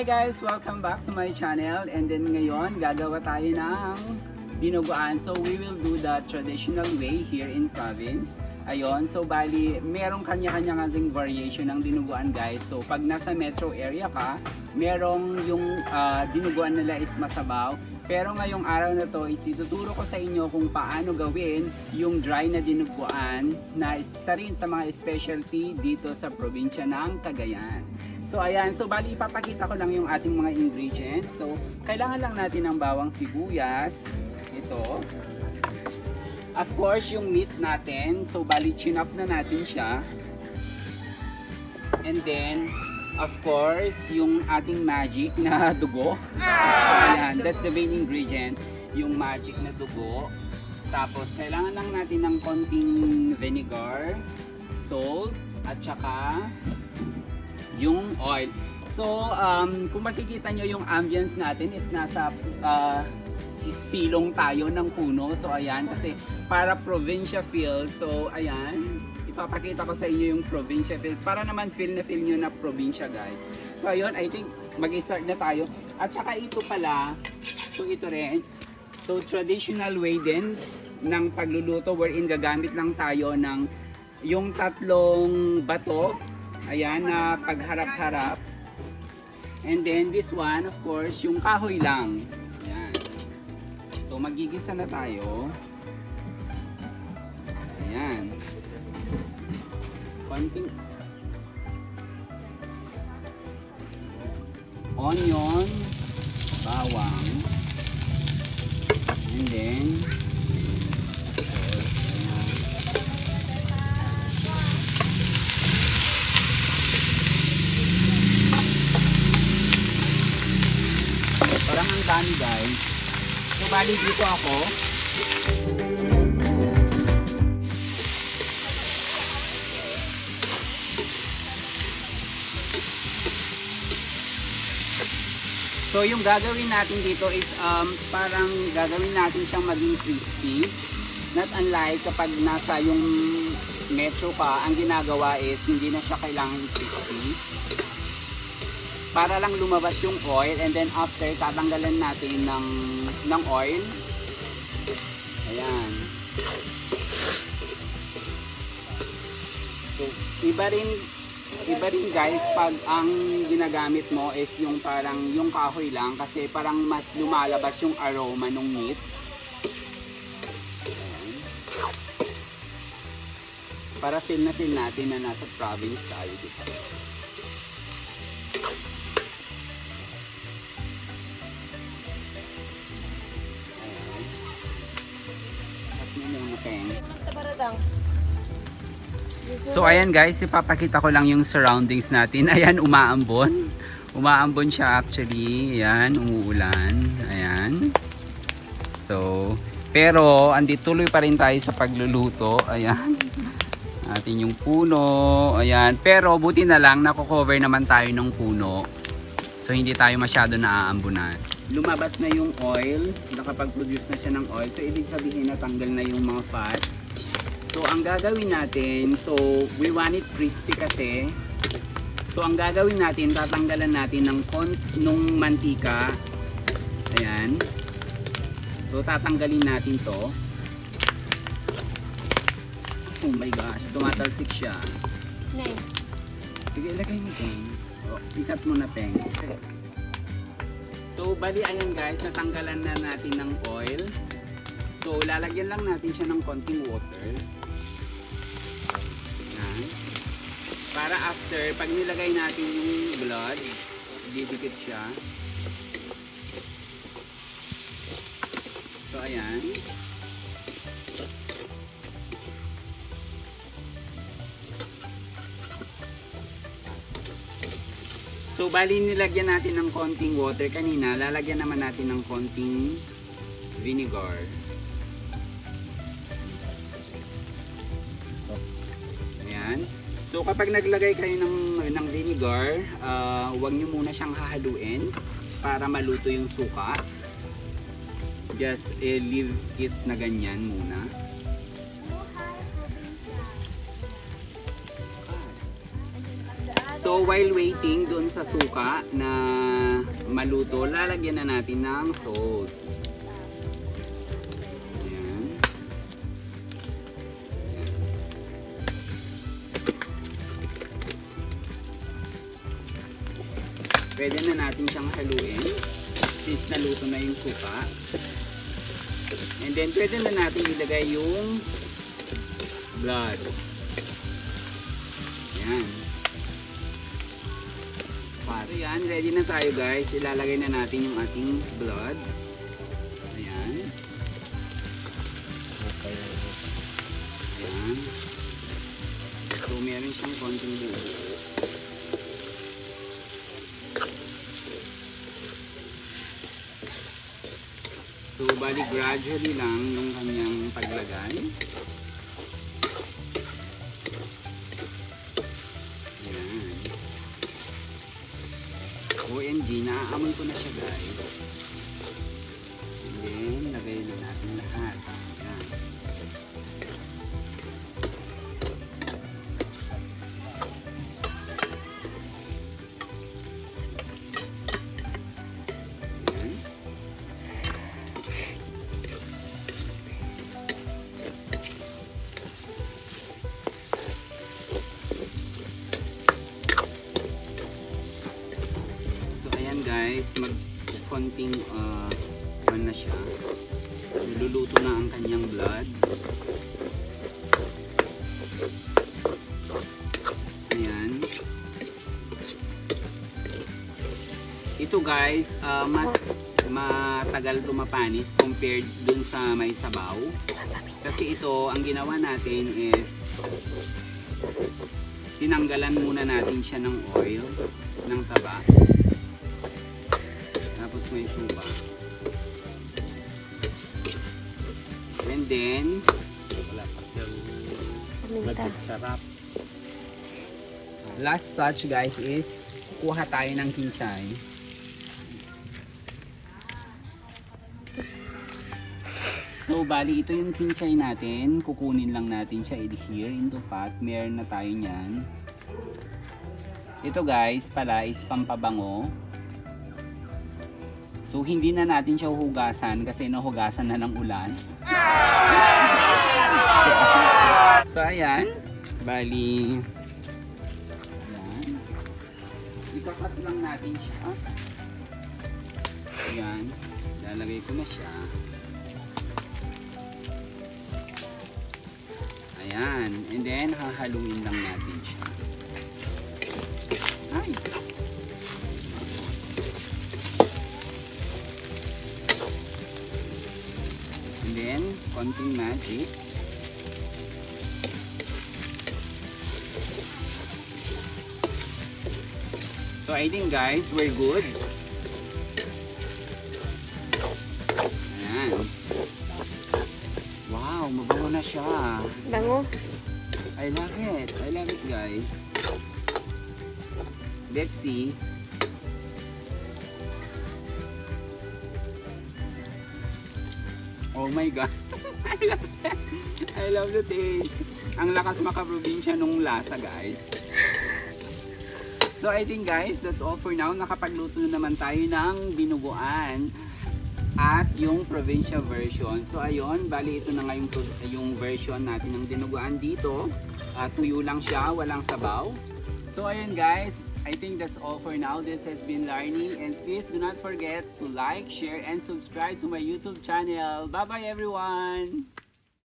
Hi guys! Welcome back to my channel, and then ngayon gagawa tayo ng dinuguan. So we will do the traditional way here in province. Ayun, so bali merong kanya-kanya ng variation ng dinuguan guys. So pag nasa metro area ka, merong yung dinuguan nila is masabaw. Pero ngayong araw na to, ituturo ko sa inyo kung paano gawin yung dry na dinuguan na isa rin sa mga specialty dito sa probinsya ng Cagayan. So ayan, so bali ipapakita ko lang yung ating mga ingredients. So kailangan lang natin ng bawang sibuyas, ito. Of course, yung meat natin, so bali chinop na natin siya. And then, of course, yung ating magic na dugo. So ayan, that's the main ingredient, yung magic na dugo. Tapos kailangan lang natin ng konting vinegar, salt, at saka yung oil. So, kung makikita nyo yung ambience natin is nasa silong tayo ng puno. So, ayan, kasi para probinsya feel. So, ayan, ipapakita ko sa inyo yung probinsya feels. Para naman feel nyo na probinsya, guys. So, ayun, I think mag-start na tayo. At saka ito pala, so ito rin. So, traditional way din ng pagluluto wherein gagamit lang tayo ng yung tatlong bato. Ayan, na pagharap-harap. And then this one, of course, yung kahoy lang. Ayan. So magigisa na tayo. Ayan. Konting onion, bawang, and then parang ang dami guys. So bali dito ako. So yung gagawin natin dito is parang gagawin natin siyang maging crispy. Not unlike kapag nasa yung metro ka, ang ginagawa is hindi na siya kailangan crispy. Para lang lumabas yung oil, and then after tatanggalan natin ng oil. Ayan. So iba rin guys pag ang ginagamit mo is yung parang yung kahoy lang, kasi parang mas lumalabas yung aroma ng meat. Ayan. Para feel natin na nasa province tayo dito. So ayan guys, ipapakita ko lang yung surroundings natin. Ayan, umaambon. Umaambon siya actually. Ayan, umuulan. Ayan. So, pero tuloy pa rin tayo sa pagluluto. Ayan. Atin yung puno. Ayan. Pero buti na lang, nako-cover naman tayo ng puno. So hindi tayo masyado naaambunan. Lumabas na yung oil. Nakapag-produce na siya ng oil. So ibig sabihin natanggal na yung mga fats. So ang gagawin natin, so we want it crispy kasi. So ang gagawin natin, tatanggalan natin nung mantika. Ayan. So tatanggalin natin to. Oh my gosh, tumatalsik siya. Sige, ilagay mo Teng. Oh, ikat mo na Teng. So bali ayan guys, natanggalan na natin ng oil. So lalagyan lang natin siya ng konting water. Ayan. Para after, pag nilagay natin yung blood, didikit siya. So ayan. So bali nilagyan natin ng konting water kanina, lalagyan naman natin ng konting vinegar. Ayan. So kapag naglagay kayo ng vinegar, huwag nyo muna siyang hahaluin para maluto yung suka. Just leave it na ganyan muna. So while waiting dun sa suka na maluto, lalagyan na natin ng salt. Ayan. Pwede na natin siyang haluin since naluto na yung suka. And then pwede na natin ilagay yung blood. Ayan. So yan, ready na tayo guys. Ilalagay na natin yung ating blood. Ayan. Ayan. So meron siyang konting buo. So bali gradually lang yung kanyang paglagay. OMG, naaamoy ko na siya guys. And then, lagay na natin lahat. Ayan. Ayan. Guys, mag-konting na siya. Niluluto na ang kanyang blood. Ayan. Ito guys, mas matagal tumapanis compared dun sa may sabaw. Kasi ito, ang ginawa natin is tinanggalan muna natin siya ng oil, ng taba. Tapos may suka. And then, wala pa siyang sarap. Last touch guys is kuha tayo ng kinchay. So bali ito yung kinchay natin. Kukunin lang natin siya here into pot. Meron na tayo niyan. Ito guys pala is pampabango. So hindi na natin siya hugasan kasi nahugasan na ng ulan. So ayan, bali ayan. Ikakat lang natin siya. Ayan, lalagay ko na siya. Ayan, and then hahaluin lang natin siya. Ay! And then, konting magic. So I think guys, we're good. Ayan. Wow, mabango na siya. Bango. I love it. I love it guys. Let's see. Oh my god. I love it. I love the taste. Ang lakas makaprobinsya nung lasa guys. So I think guys, that's all for now. Nakapagluto na naman tayo ng dinuguan at yung provincial version. So ayun, bali ito na nga yung version natin ng dinuguan dito. Tuyo lang siya, walang sabaw. So ayun guys, I think that's all for now. This has been Larnie, and please do not forget to like, share, and subscribe to my YouTube channel. Bye bye everyone!